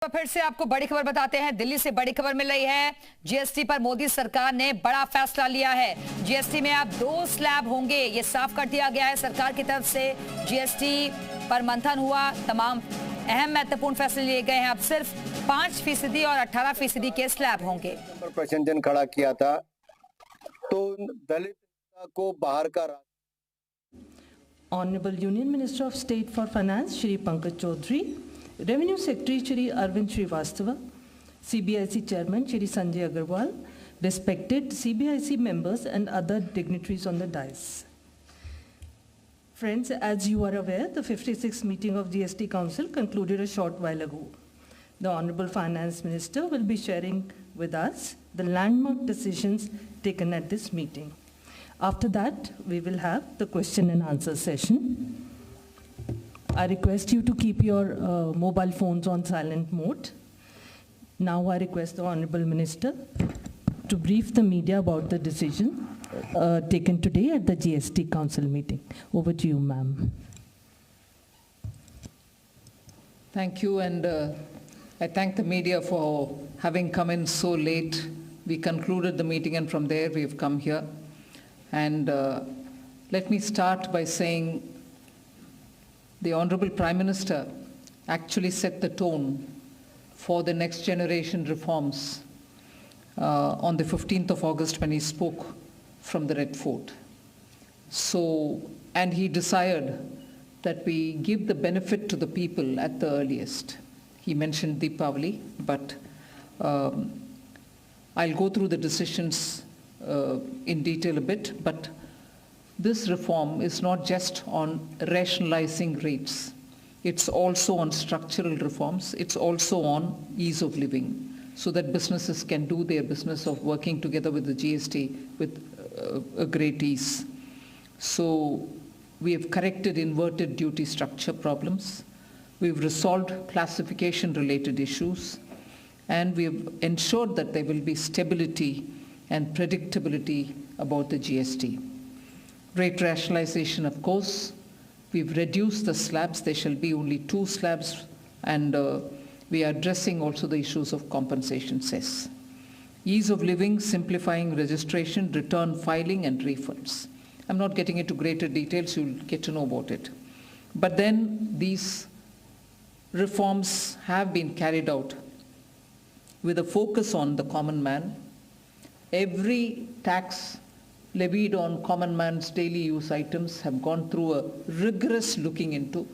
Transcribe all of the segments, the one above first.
तो फिर से आपको बड़ी खबर बताते हैं। दिल्ली से बड़ी खबर मिल रही है। जीएसटी पर मोदी सरकार ने बड़ा फैसला लिया है। जीएसटी में अब 2 स्लैब होंगे, ये साफ कर दिया गया है सरकार की तरफ से। जीएसटी पर मंथन हुआ, तमाम अहम महत्वपूर्ण फैसले लिए गए हैं। अब सिर्फ 5% और 18% के स्लैब होंगे। प्रश्न खड़ा किया था तो दलित को बाहर का Honorable Union Minister of State for Finance Shri Pankaj Chaudhary, Revenue Secretary Shri Arvind Srivastava, CBIC Chairman Shri Sanjay Agarwal, respected CBIC members and other dignitaries on the dais. Friends, as you are aware, the 56th meeting of GST Council concluded a short while ago. The Honorable Finance Minister will be sharing with us the landmark decisions taken at this meeting. After that, we will have the question and answer session. I request you to keep your mobile phones on silent mode. Now I request the Honorable Minister to brief the media about the decision taken today at the GST Council meeting. Over to you, ma'am. Thank you, and I thank the media for having come in so late. We concluded the meeting, and from there we have come here. And let me start by saying the Honorable Prime Minister actually set the tone for the next generation reforms on the 15th of August when he spoke from the Red Fort. So, and he desired that we give the benefit to the people at the earliest. He mentioned Deepavali, but I'll go through the decisions in detail a bit, but this reform is not just on rationalizing rates. It's also on structural reforms. It's also on ease of living, so that businesses can do their business of working together with the GST with a great ease. So we have corrected inverted duty structure problems. We've resolved classification-related issues, and we have ensured that there will be stability and predictability about the GST. Rate rationalization, of course. We've reduced the slabs. There shall be only 2 slabs, and we are addressing also the issues of compensation cess. Ease of living, simplifying registration, return filing, and refunds. I'm not getting into greater details. You'll get to know about it. But then these reforms have been carried out with a focus on the common man. Every tax levied on common man's daily use items have gone through a rigorous looking into,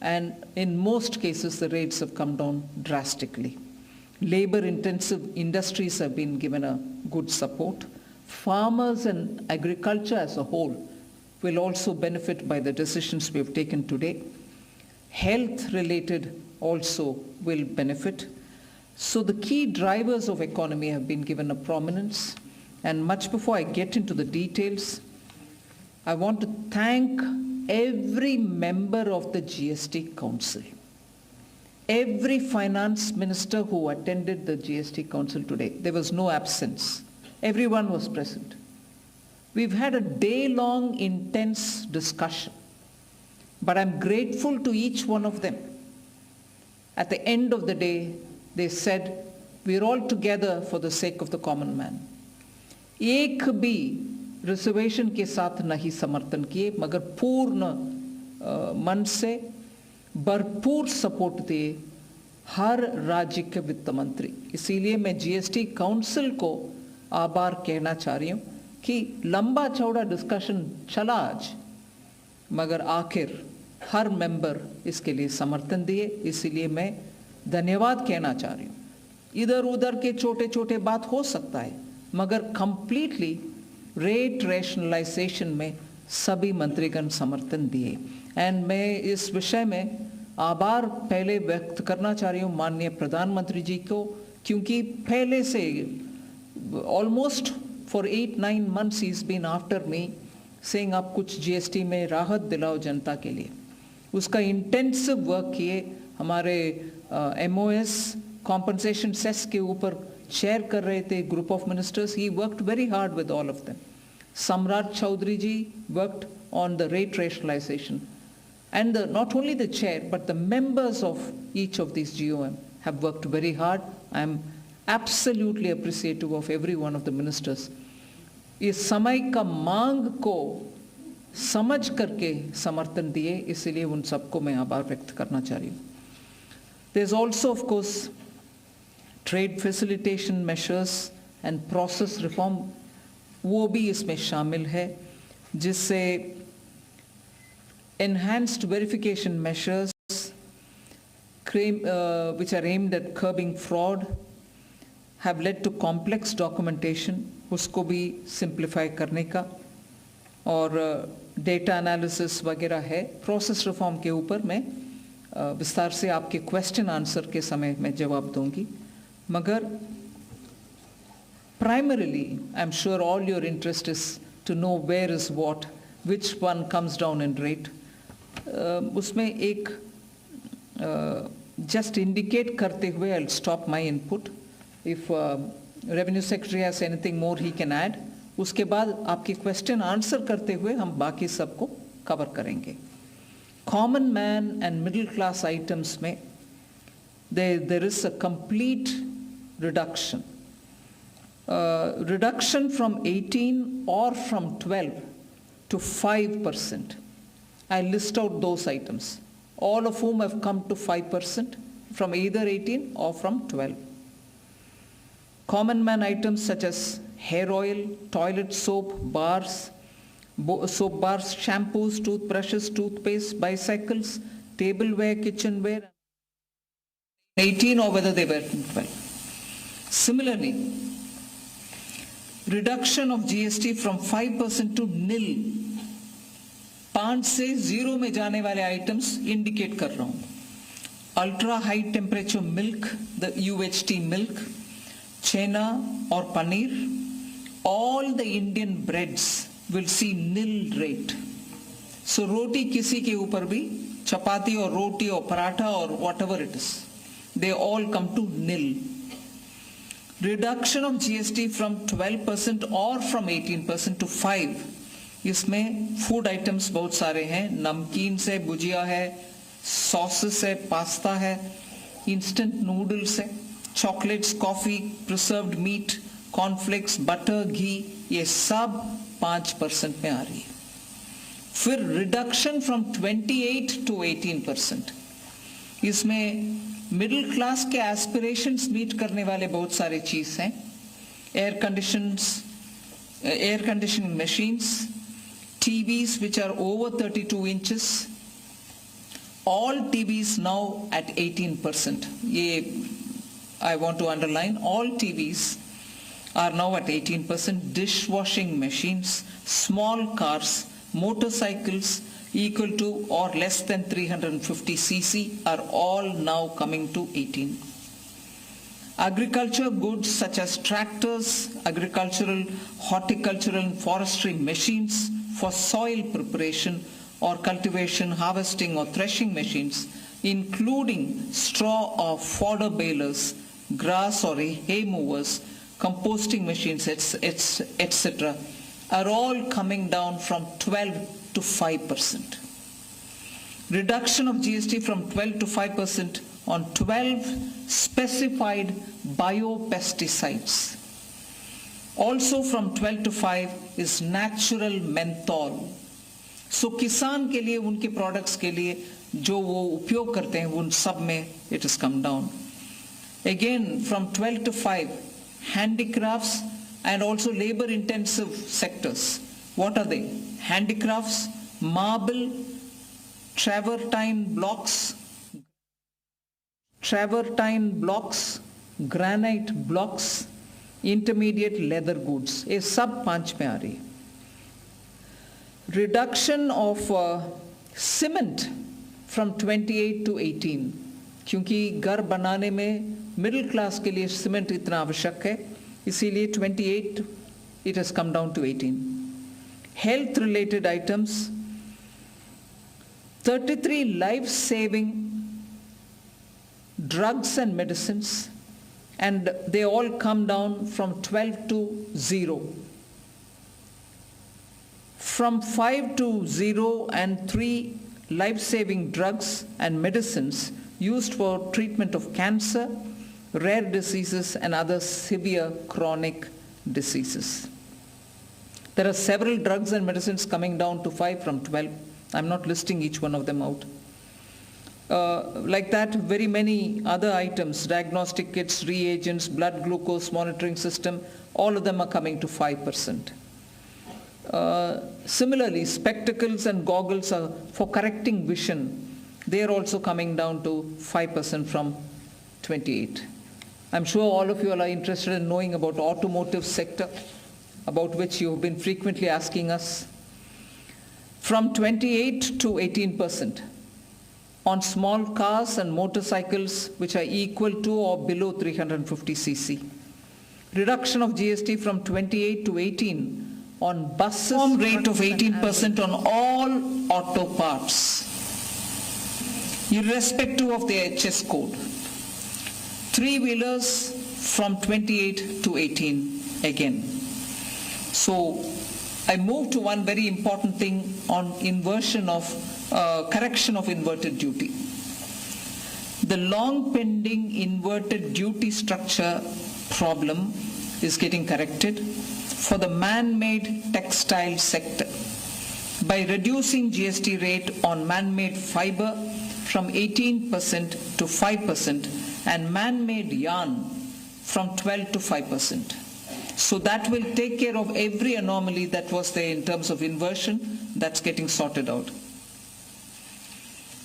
and in most cases the rates have come down drastically. Labor-intensive industries have been given a good support. Farmers and agriculture as a whole will also benefit by the decisions we have taken today. Health-related also will benefit. So the key drivers of economy have been given a prominence. And much before I get into the details, I want to thank every member of the GST Council, every finance minister who attended the GST Council today. There was no absence. Everyone was present. We've had a day-long intense discussion, but I'm grateful to each one of them. At the end of the day, they said, we're all together for the sake of the common man. एक भी reservation के साथ नहीं समर्थन किए, मगर पूर्ण मन से भरपूर सपोर्ट दिए हर राज्य के वित्त मंत्री. इसीलिए मैं जीएसटी काउंसिल को आभार कहना चाह रही हूँ कि लंबा चौड़ा डिस्कशन चला आज, मगर आखिर हर मेंबर इसके लिए समर्थन दिए. इसीलिए मैं धन्यवाद कहना चाह रही हूँ. इधर उधर के छोटे छोटे बात हो सकता है, मगर कंप्लीटली रेट रैशनलाइजेशन में सभी मंत्रीगण समर्थन दिए. एंड मैं इस विषय में आभार पहले व्यक्त करना चाह रही हूँ माननीय प्रधानमंत्री जी को, क्योंकि पहले से ऑलमोस्ट फॉर 8-9 months ही is been after me saying आप कुछ जीएसटी में राहत दिलाओ जनता के लिए. उसका इंटेंसिव वर्क किए. हमारे MOS कॉम्पनसेशन सेस के ऊपर शेयर कर रहे थे group of ministers. He worked very hard with all of them. Samrat Chaudhary ji worked on the rate rationalisation, and not only the chair but the members of each of these GOM have worked very hard. I am absolutely appreciative of every one of the ministers. इस समय का मांग को समझ करके समर्थन दिए, इसलिए उन सबको मैं आभार व्यक्त करना चाह रही हूँ. There is also, of course, trade facilitation measures and process reform, वो भी इसमें शामिल है, जिससे enhanced verification measures which are aimed at curbing fraud have led to complex documentation, उसको भी simplify करने का, और data analysis वगैरह है. Process reform के ऊपर मैं विस्तार से आपके question answer के समय में जवाब दूंगी. मगर primarily, I'm sure all your interest is to know where is what, which one comes down in rate. उसमें एक just indicate करते हुए I'll stop my input. If Revenue Secretary has anything more he can add. उसके बाद आपके question answer करते हुए हम बाकी सबको cover करेंगे. Common man and middle class items में there is a complete reduction. Reduction from 18 or from 12 to 5%. I list out those items, all of whom have come to 5% from either 18 or from 12. Common man items such as hair oil, toilet soap, bars, shampoos, toothbrushes, toothpaste, bicycles, tableware, kitchenware, 18 or whether they were 12. Similarly, reduction of GST from 5% to nil. 5 से 0 में जाने वाले items indicate कर रहा हूं. Ultra high temperature milk, the UHT milk, chenna or paneer, all the Indian breads will see nil rate. So roti किसी के ऊपर भी, चपाती और रोटी और पराठा और whatever it is, they all come to nil. Reduction of GST from 12% or from 18% to 5%. इसमें food items बहुत सारे हैं. नमकीन से भुजिया है, सॉसेस है, पास्ता है, इंस्टेंट नूडल्स है, chocolates, coffee, preserved meat, cornflakes, butter, ghee, ये सब 5% में आ रही है. फिर रिडक्शन फ्रॉम 28 to 18%. इसमें मिडिल क्लास के एस्पिरेशंस मीट करने वाले बहुत सारे चीज हैं. Air conditioning machines, TVs which are over 32 inches, all TVs now at 18%. I want to underline, all TVs are now at 18%. Dishwashing machines, small cars, motorcycles equal to or less than 350 cc are all now coming to 18. Agriculture goods such as tractors, agricultural, horticultural and forestry machines for soil preparation or cultivation, harvesting or threshing machines, including straw or fodder balers, grass or hay movers, composting machines, etc., are all coming down from 12 to 5%. Reduction of GST from 12 to 5% on 12 specified biopesticides. Also from 12 to 5 is natural menthol. So किसान के लिए, उनके products के लिए जो वो उपयोग करते हैं, उन सब में it has come down. Again from 12 to 5, handicrafts and also labor intensive sectors. What are they? Handicrafts, marble, travertine blocks, granite blocks, intermediate leather goods. ये सब 5 में आ रही है. Reduction of cement from 28 to 18. क्योंकि घर बनाने में मिडिल क्लास के लिए सीमेंट इतना आवश्यक है, इसीलिए 28 it has come down to 18. Health related items, 33 life saving drugs and medicines, and they all come down from 12 to 0. From 5 to 0 and 3 life-saving drugs and medicines, used for treatment of cancer, rare diseases, and other severe chronic diseases. There are several drugs and medicines coming down to 5 from 12. I'm not listing each one of them out. Like that, very many other items, diagnostic kits, reagents, blood glucose monitoring system, all of them are coming to 5%. Similarly, spectacles and goggles are for correcting vision. They are also coming down to 5% from 28. I'm sure all of you are interested in knowing about automotive sector, about which you have been frequently asking us. From 28 to 18% on small cars and motorcycles which are equal to or below 350 cc. Reduction of GST from 28 to 18 on buses. Uniform rate of 18% on all auto parts, irrespective of their HS code. Three-wheelers from 28 to 18 again. So I move to one very important thing on inversion of correction of inverted duty. The long pending inverted duty structure problem is getting corrected for the man-made textile sector by reducing GST rate on man-made fiber from 18% to 5% and man-made yarn from 12 to 5%. So that will take care of every anomaly that was there in terms of inversion. That's getting sorted out.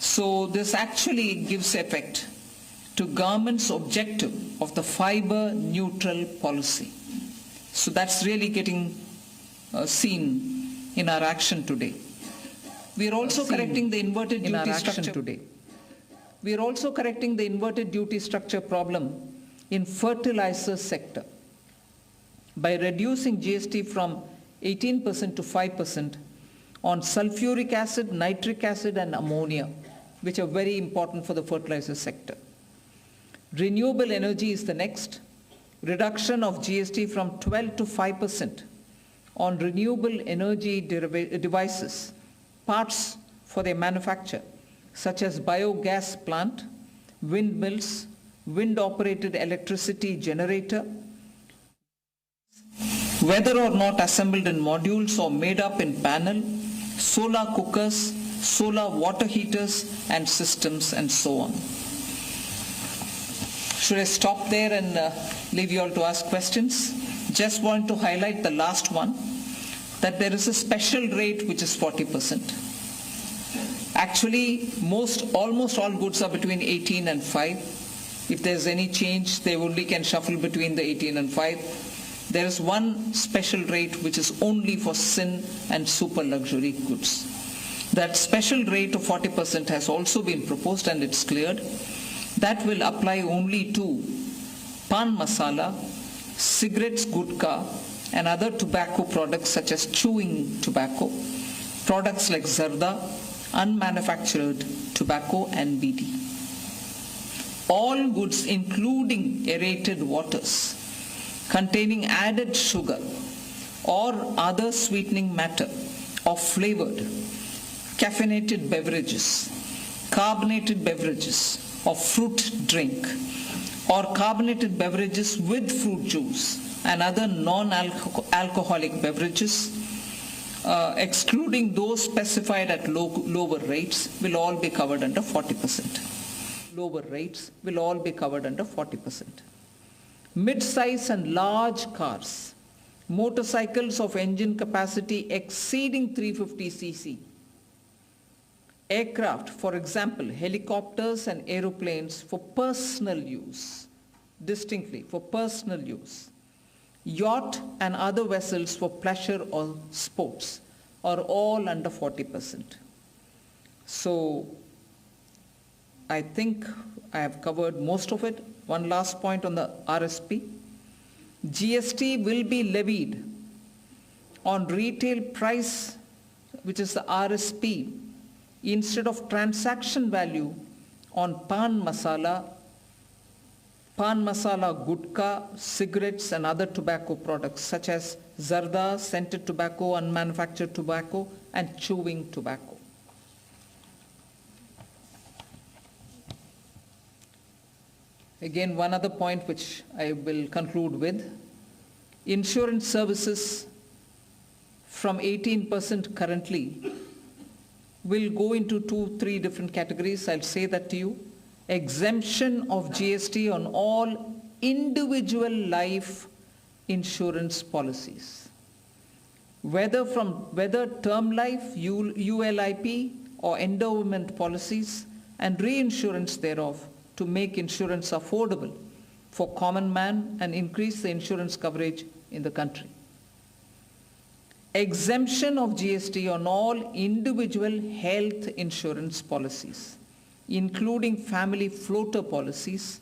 So this actually gives effect to government's objective of the fiber neutral policy. So that's really getting seen in our action today. We are also correcting the inverted duty structure today. We are also correcting the inverted duty structure problem in fertilizer sector by reducing GST from 18% to 5% on sulfuric acid, nitric acid, and ammonia, which are very important for the fertilizer sector. Renewable energy is the next. Reduction of GST from 12 to 5% on renewable energy devices, parts for their manufacture, such as biogas plant, windmills, wind-operated electricity generator, whether or not assembled in modules or made up in panel, solar cookers, solar water heaters and systems, and so on. Should I stop there and leave you all to ask questions? Just want to highlight the last one, that there is a special rate which is 40%. Actually, almost all goods are between 18 and 5. If there's any change, they only can shuffle between the 18 and 5. There is one special rate which is only for sin and super luxury goods. That special rate of 40% has also been proposed and it's cleared. That will apply only to pan masala, cigarettes, gutka, and other tobacco products such as chewing tobacco, products like zarda, unmanufactured tobacco, and BD. All goods including aerated waters containing added sugar or other sweetening matter or flavored, caffeinated beverages, carbonated beverages or fruit drink, or carbonated beverages with fruit juice and other non-alcoholic beverages, excluding those specified at lower rates, will all be covered under 40%. Lower rates will all be covered under 40%. Mid-size and large cars, motorcycles of engine capacity exceeding 350 cc, aircraft, for example, helicopters and aeroplanes for personal use, distinctly for personal use, yacht and other vessels for pleasure or sports are all under 40%. So I think I have covered most of it. One last point on the RSP. GST will be levied on retail price, which is the RSP, instead of transaction value on pan masala, gutka, cigarettes and other tobacco products such as zarda, scented tobacco, unmanufactured tobacco, and chewing tobacco. Again, one other point which I will conclude with. Insurance services from 18% currently will go into 2-3 different categories. I'll say that to you. Exemption of GST on all individual life insurance policies. Whether term life, ULIP, or endowment policies, and reinsurance thereof, to make insurance affordable for common man and increase the insurance coverage in the country. Exemption of GST on all individual health insurance policies, including family floater policies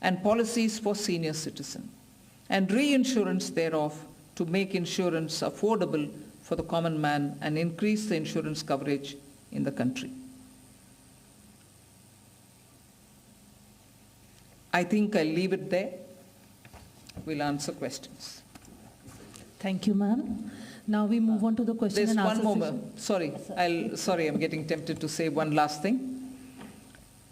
and policies for senior citizens, and reinsurance thereof to make insurance affordable for the common man and increase the insurance coverage in the country. I think I'll leave it there. We'll answer questions. Thank you, ma'am. Now we move on to the question There's and answer one more. session. Sorry, I'm getting tempted to say one last thing.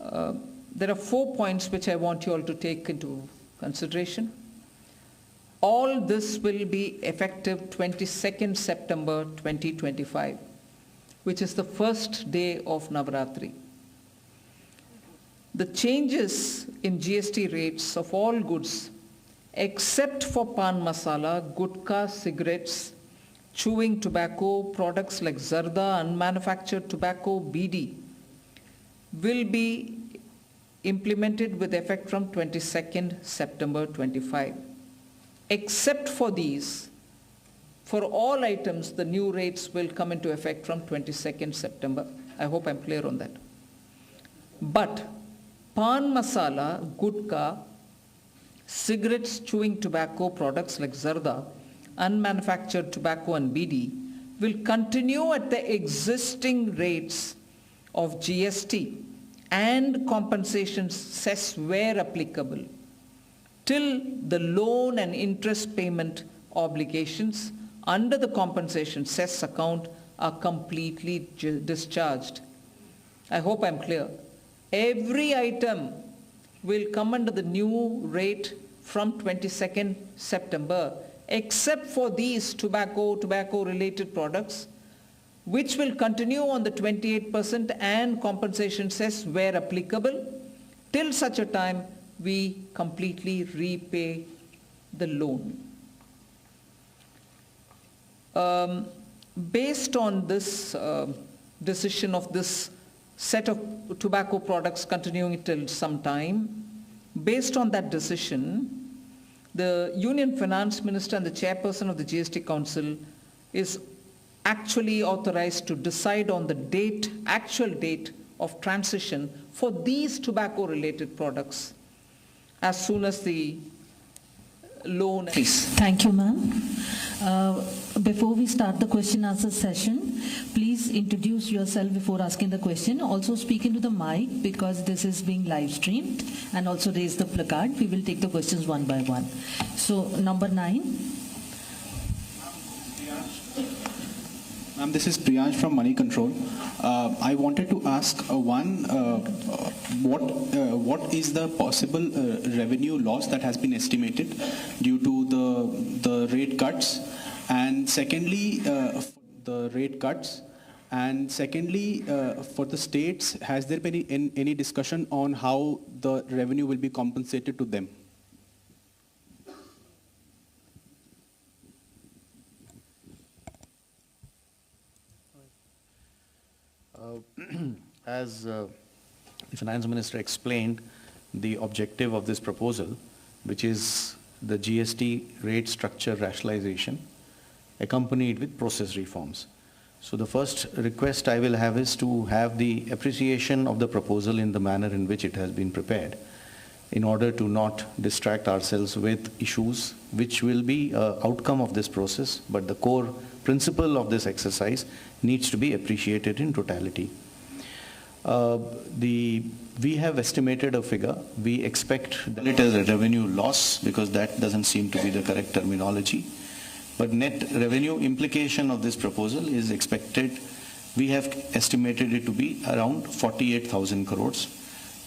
There are 4 points which I want you all to take into consideration. All this will be effective 22nd September 2025, which is the first day of Navaratri. The changes in GST rates of all goods, except for pan masala, gutka, cigarettes, chewing tobacco, products like zarda, unmanufactured tobacco, BD, will be implemented with effect from 22nd September 25. Except for these, for all items, the new rates will come into effect from 22nd September. I hope I'm clear on that. But pan masala, gutka, cigarettes, chewing tobacco, products like zarda, unmanufactured tobacco and BD will continue at the existing rates of GST and compensation cess where applicable till the loan and interest payment obligations under the compensation cess account are completely discharged. I hope I'm clear. Every item will come under the new rate from 22nd September, except for these tobacco-related products, which will continue on the 28% and compensation cess where applicable, till such a time we completely repay the loan. Based on this decision of this set of tobacco products continuing till some time, based on that decision, the Union Finance Minister and the Chairperson of the GST Council is actually authorized to decide on the actual date of transition for these tobacco-related products as soon as the loan. Please. Thank you, ma'am. Before we start the question answer session, please introduce yourself before asking the question. Also speak into the mic because this is being live streamed, and also raise the placard. We will take the questions one by one. So number 9. Ma'am, this is Priyansh from Money Control. I wanted to ask what is the possible revenue loss that has been estimated due to the rate cuts, and secondly, the rate cuts, and secondly, for the states, has there been any discussion on how the revenue will be compensated to them? As the Finance Minister explained, the objective of this proposal, which is the GST rate structure rationalization, accompanied with process reforms. So the first request I will have is to have the appreciation of the proposal in the manner in which it has been prepared, in order to not distract ourselves with issues which will be an outcome of this process, but the core principle of this exercise needs to be appreciated in totality. We have estimated a figure. We expect that it is a revenue loss because that doesn't seem to be the correct terminology. But net revenue implication of this proposal is expected, we have estimated it to be around 48,000 crores,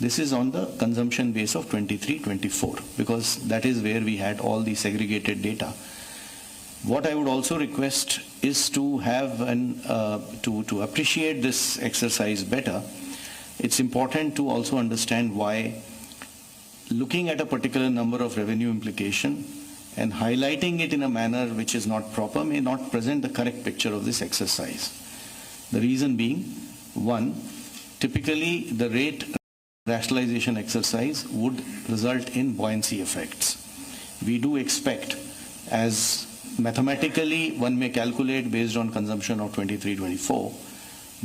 This is on the consumption base of 23-24 because that is where we had all the segregated data. What I would also request is to have to appreciate this exercise better. It's important to also understand why looking at a particular number of revenue implication and highlighting it in a manner which is not proper may not present the correct picture of this exercise. The reason being, one, typically the rate rationalization exercise would result in buoyancy effects. We do expect, as mathematically one may calculate based on consumption of 23-24,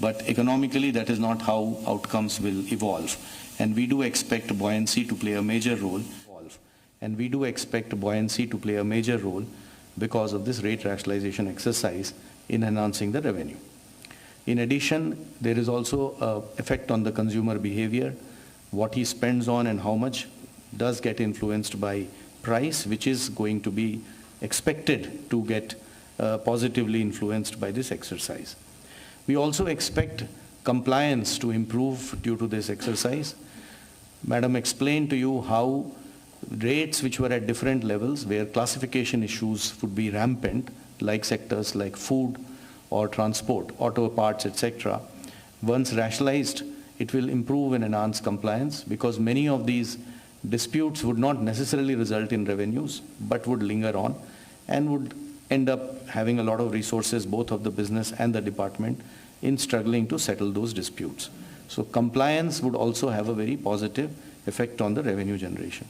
but economically that is not how outcomes will evolve. And we do expect buoyancy to play a major role. And we do expect buoyancy to play a major role because of this rate rationalization exercise in enhancing the revenue. In addition, there is also an effect on the consumer behavior. What he spends on and how much does get influenced by price, which is going to be expected to get positively influenced by this exercise. We also expect compliance to improve due to this exercise. Madam explained to you how rates which were at different levels where classification issues would be rampant, like sectors like food or transport, auto parts, etc. Once rationalized, it will improve and enhance compliance because many of these disputes would not necessarily result in revenues but would linger on and would end up having a lot of resources, both of the business and the department, in struggling to settle those disputes. So compliance would also have a very positive effect on the revenue generation.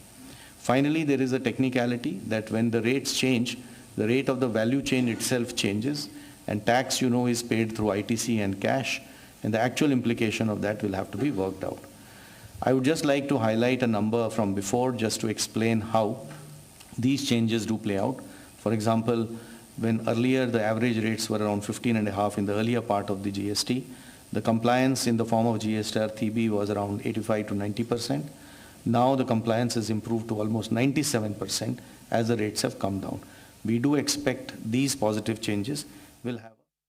Finally, there is a technicality that when the rates change, the rate of the value chain itself changes, and tax, you know, is paid through ITC and cash, and the actual implication of that will have to be worked out. I would just like to highlight a number from before just to explain how these changes do play out. For example, when earlier the average rates were around 15.5 in the earlier part of the GST, the compliance in the form of GST RTB was around 85 to 90%. Now the compliance has improved to almost 97% as the rates have come down. We do expect these positive changes will have